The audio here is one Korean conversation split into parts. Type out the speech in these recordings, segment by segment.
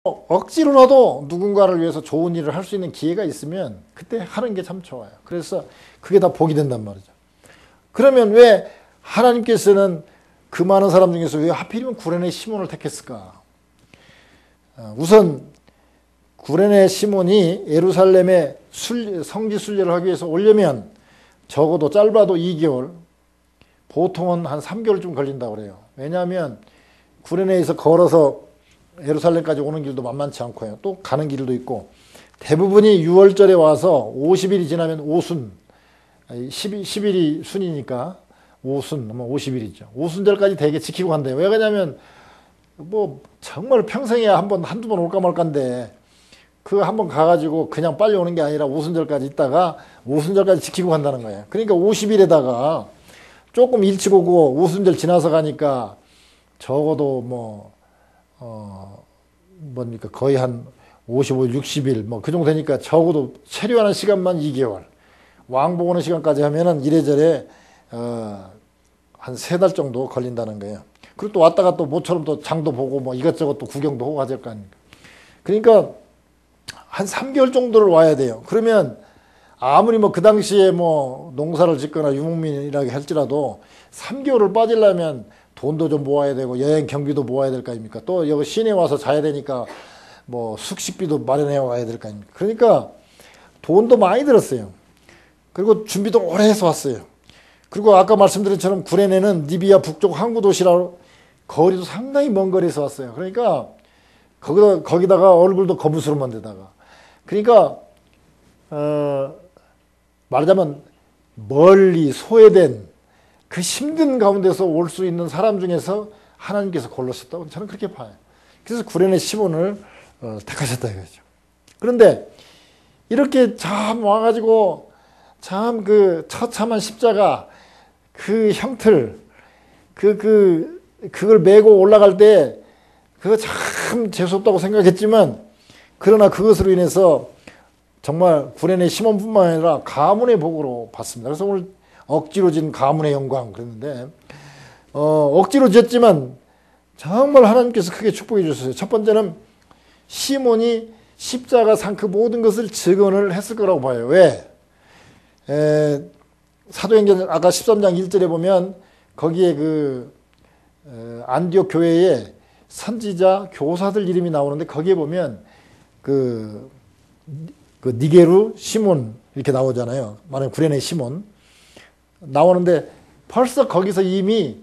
억지로라도 누군가를 위해서 좋은 일을 할 수 있는 기회가 있으면 그때 하는 게 참 좋아요. 그래서 그게 다 복이 된단 말이죠. 그러면 왜 하나님께서는 그 많은 사람 중에서 왜 하필이면 구레네 시몬을 택했을까? 우선 구레네 시몬이 예루살렘에 성지 순례를 하기 위해서 오려면 적어도 짧아도 2개월, 보통은 한 3개월쯤 걸린다고 그래요. 왜냐하면 구레네에서 걸어서 예루살렘까지 오는 길도 만만치 않고요. 또 가는 길도 있고, 대부분이 6월절에 와서 50일이 지나면 오순, 10일이 순이니까 오순, 50일이죠. 오순절까지 되게 지키고 간대요. 왜 그러냐면 뭐 정말 평생에 한두 번 올까 말까인데 그 한 번 가가지고 그냥 빨리 오는 게 아니라 오순절까지 있다가 오순절까지 지키고 간다는 거예요. 그러니까 50일에다가 조금 일찍 오고 오순절 지나서 가니까 적어도 뭡니까 거의 한 55일, 60일 뭐 그 정도 되니까 적어도 체류하는 시간만 2개월, 왕복 오는 시간까지 하면은 이래저래 한 3달 정도 걸린다는 거예요. 그리고 또 왔다가 또 모처럼 또 장도 보고 뭐 이것저것 또 구경도 하고 가야 될 거 아닙니까. 그러니까 한 3개월 정도를 와야 돼요. 그러면 아무리 뭐 그 당시에 뭐 농사를 짓거나 유목민이라고 할지라도 3개월을 빠지려면 돈도 좀 모아야 되고 여행 경비도 모아야 될 거 아닙니까. 또 여기 시내 와서 자야 되니까 뭐 숙식비도 마련해 와야 될 거 아닙니까. 그러니까 돈도 많이 들었어요. 그리고 준비도 오래 해서 왔어요. 그리고 아까 말씀드린 것처럼 구레네는 리비아 북쪽 항구 도시라 거리도 상당히 먼 거리에서 왔어요. 그러니까 거기다가 얼굴도 거부스름한 데다가. 그러니까 말하자면 멀리 소외된 그 힘든 가운데서 올 수 있는 사람 중에서 하나님께서 골라셨다고 저는 그렇게 봐요. 그래서 구레네 시몬을 택하셨다 이거죠. 그런데 이렇게 참 와가지고 참 그 처참한 십자가 그 형틀 그걸 메고 올라갈 때 그거 참 재수없다고 생각했지만 그러나 그것으로 인해서 정말 구레네 시몬뿐만 아니라 가문의 복으로 받습니다. 그래서 오늘 억지로 진 가문의 영광 그랬는데 억지로 지었지만 정말 하나님께서 크게 축복해 주셨어요. 첫 번째는 시몬이 십자가 상 그 모든 것을 증언을 했을 거라고 봐요. 왜? 사도행전 아까 13장 1절에 보면 거기에 안디옥 교회에 선지자 교사들 이름이 나오는데 거기에 보면 그 니게루 시몬 이렇게 나오잖아요. 말하면 구레네 시몬 나오는데 벌써 거기서 이미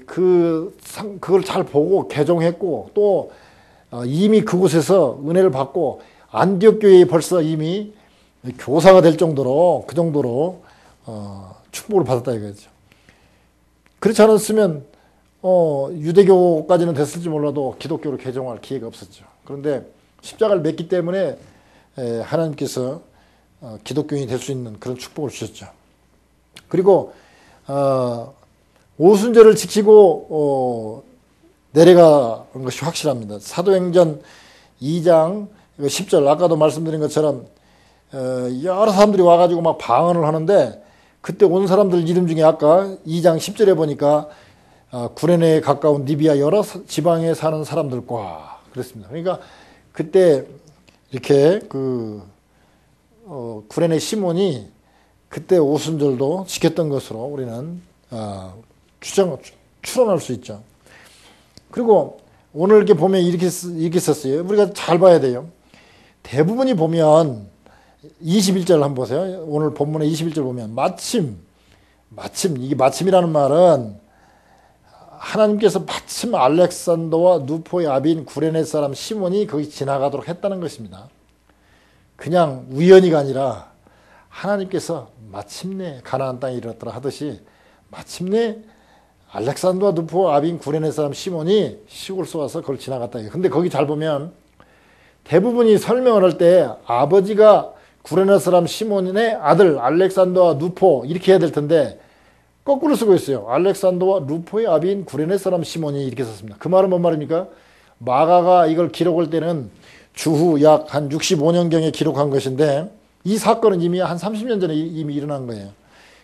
그걸 잘 보고 개종했고 또 이미 그곳에서 은혜를 받고 안디옥 교회에 벌써 이미 교사가 될 정도로 그 정도로 축복을 받았다 이거죠. 그렇지 않았으면 유대교까지는 됐을지 몰라도 기독교로 개종할 기회가 없었죠. 그런데 십자가를 맺기 때문에 하나님께서 기독교인이 될 수 있는 그런 축복을 주셨죠. 그리고 오순절을 지키고 내려간 것이 확실합니다. 사도행전 2장 10절 아까도 말씀드린 것처럼 여러 사람들이 와가지고 막 방언을 하는데 그때 온 사람들 이름 중에 아까 2장 10절에 보니까 구레네에 가까운 리비아 여러 지방에 사는 사람들과 그랬습니다. 그러니까 그때 이렇게 구레네 시몬이 그때 오순절도 지켰던 것으로 우리는 추론할 수 있죠. 그리고 오늘 이렇게 보면 이렇게 썼어요. 우리가 잘 봐야 돼요. 대부분이 보면 21절 한번 보세요. 오늘 본문의 21절 보면 마침 이게 마침이라는 말은 하나님께서 마침 알렉산더와 누포의 아비인 구레네 사람 시몬이 거기 지나가도록 했다는 것입니다. 그냥 우연히가 아니라 하나님께서 마침내 가나안 땅에 이르렀더라 하듯이 마침내 알렉산더와 누포 아비인 구레네 사람 시몬이 시골 쏘아서 그걸 지나갔다. 근데 거기 잘 보면 대부분이 설명을 할 때 아버지가 구레네 사람 시몬의 아들 알렉산더와 누포 이렇게 해야 될 텐데 거꾸로 쓰고 있어요. 알렉산더와 루포의 아비인 구레네 사람 시몬이 이렇게 썼습니다. 그 말은 뭔 말입니까? 마가가 이걸 기록할 때는 주후 약 한 65년경에 기록한 것인데 이 사건은 이미 한 30년 전에 이미 일어난 거예요.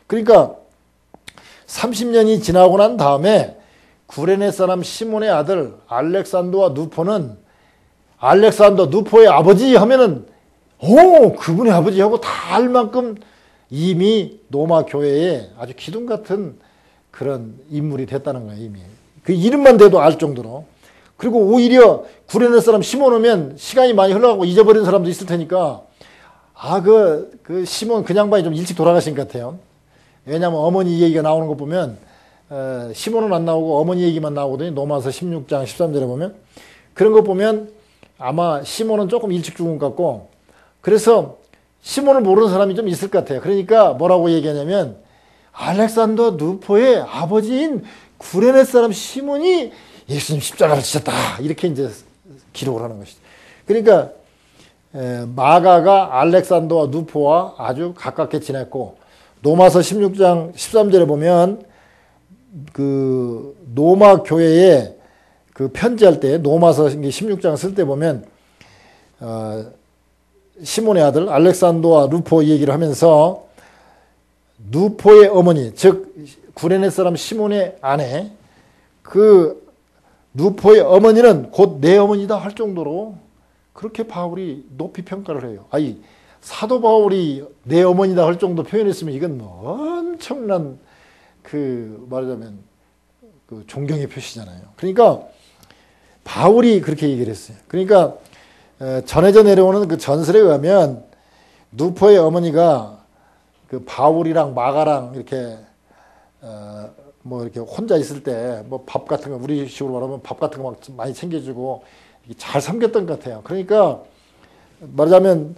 그러니까 30년이 지나고 난 다음에 구레네 사람 시몬의 아들 알렉산더와 누포는 알렉산더 누포의 아버지 하면은 그분의 아버지 하고 다 알 만큼 이미 로마 교회에 아주 기둥 같은 그런 인물이 됐다는 거예요. 이미 그 이름만 대도 알 정도로. 그리고 오히려 구레네 사람 시몬 오면 시간이 많이 흘러가고 잊어버린 사람도 있을 테니까 그 시몬 그 양반이 좀 일찍 돌아가신 것 같아요. 왜냐하면 어머니 얘기가 나오는 거 보면 시몬은 안 나오고 어머니 얘기만 나오거든요. 로마서 16장 13절에 보면. 그런 거 보면 아마 시몬은 조금 일찍 죽은 것 같고, 그래서 시몬을 모르는 사람이 좀 있을 것 같아요. 그러니까 뭐라고 얘기하냐면 알렉산더 누포의 아버지인 구레네 사람 시몬이 예수님 십자가를 지셨다, 이렇게 이제 기록을 하는 것이죠. 그러니까 마가가 알렉산더와 누포와 아주 가깝게 지냈고, 로마서 16장 13절에 보면 그 로마 교회에 그 편지할 때 로마서 16장 쓸 때 보면 시몬의 아들 알렉산더와 누포 얘기를 하면서 누포의 어머니, 즉 구레네 사람 시몬의 아내, 그 누포의 어머니는 곧 내 어머니다 할 정도로 그렇게 바울이 높이 평가를 해요. 아니, 사도 바울이 내 어머니다 할 정도 표현했으면 이건 뭐 엄청난 말하자면 그 존경의 표시잖아요. 그러니까 바울이 그렇게 얘기를 했어요. 그러니까 전해져 내려오는 그 전설에 의하면 누포의 어머니가 그 바울이랑 마가랑 이렇게 뭐 이렇게 혼자 있을 때 뭐 밥 같은 거, 우리 식으로 말하면 밥 같은 거 막 많이 챙겨주고 잘 섬겼던 것 같아요. 그러니까 말하자면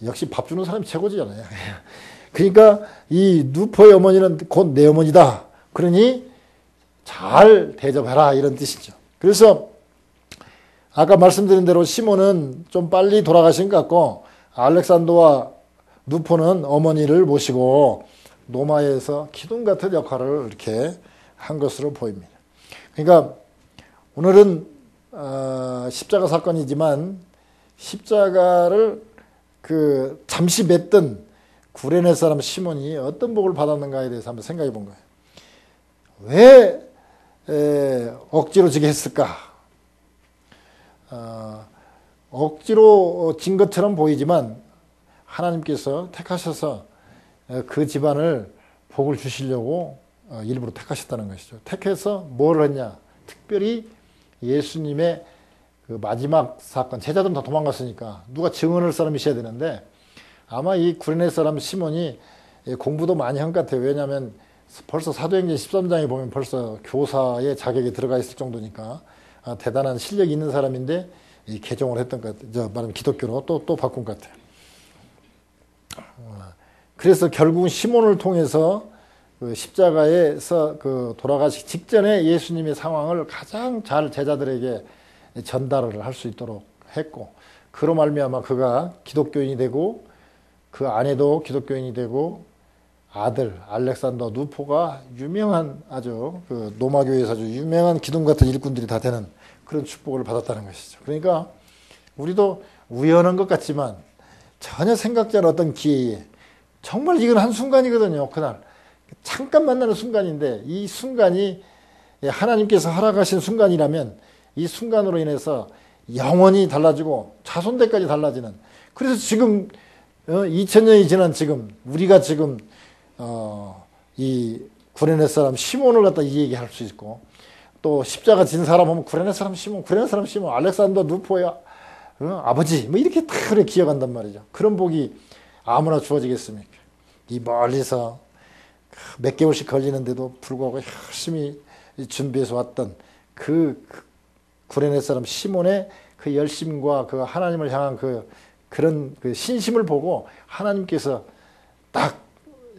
역시 밥 주는 사람이 최고지잖아요. 그러니까 이 누포의 어머니는 곧 내 어머니다, 그러니 잘 대접해라, 이런 뜻이죠. 그래서 아까 말씀드린 대로 시몬은 좀 빨리 돌아가신 것 같고, 알렉산더와 누포는 어머니를 모시고 로마에서 기둥 같은 역할을 이렇게 한 것으로 보입니다. 그러니까 오늘은 십자가 사건이지만 십자가를 잠시 맸던 구레네 사람 시몬이 어떤 복을 받았는가에 대해서 한번 생각해 본 거예요. 왜 억지로 지게 했을까? 억지로 진 것처럼 보이지만 하나님께서 택하셔서 그 집안을 복을 주시려고 일부러 택하셨다는 것이죠. 택해서 뭘 했냐? 특별히 예수님의 그 마지막 사건, 제자들은 다 도망갔으니까 누가 증언할 사람이 있어야 되는데, 아마 이 구레네 사람 시몬이 공부도 많이 한 것 같아요. 왜냐하면 벌써 사도행전 13장에 보면 벌써 교사의 자격에 들어가 있을 정도니까 대단한 실력이 있는 사람인데 이 개종을 했던 것 같아요. 말하면 기독교로 또 바꾼 것 같아요. 그래서 결국은 시몬을 통해서 그 십자가에서 돌아가시기 직전에 예수님의 상황을 가장 잘 제자들에게 전달을 할 수 있도록 했고, 그로 말미암아 그가 기독교인이 되고 그 아내도 기독교인이 되고 아들 알렉산더 누포가 유명한 아주 로마교회에서 아주 유명한 기둥 같은 일꾼들이 다 되는 그런 축복을 받았다는 것이죠. 그러니까 우리도 우연한 것 같지만 전혀 생각지 않은 어떤 기회에, 정말 이건 한순간이거든요. 그날 잠깐 만나는 순간인데 이 순간이 하나님께서 허락하신 순간이라면 이 순간으로 인해서 영원히 달라지고 자손대까지 달라지는, 그래서 지금 2000년이 지난 지금 우리가 지금 이 구레네 사람 시몬을 갖다 이 얘기할 수 있고, 또 십자가 진 사람 하면 구레네 사람 시몬, 알렉산더 누포의 아버지, 뭐 이렇게 다 기억한단 말이죠. 그런 복이 아무나 주어지겠습니까? 이 멀리서 몇 개월씩 걸리는데도 불구하고 열심히 준비해서 왔던 그 구레네 사람 시몬의 그 열심과 그 하나님을 향한 그런 신심을 보고 하나님께서 딱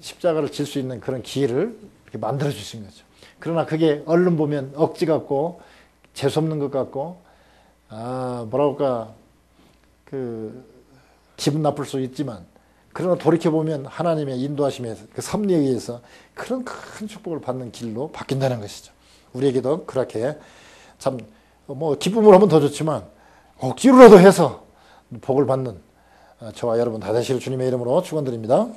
십자가를 질 수 있는 그런 기회를 이렇게 만들어 주신 거죠. 그러나 그게 얼른 보면 억지 같고 재수없는 것 같고 뭐랄까 기분 나쁠 수 있지만, 그러나 돌이켜보면 하나님의 인도하심에 그 섭리에 의해서 그런 큰 축복을 받는 길로 바뀐다는 것이죠. 우리에게도 그렇게 참 기쁨을 하면 더 좋지만 억지로라도 해서 복을 받는 저와 여러분 다 되시길 주님의 이름으로 축원드립니다.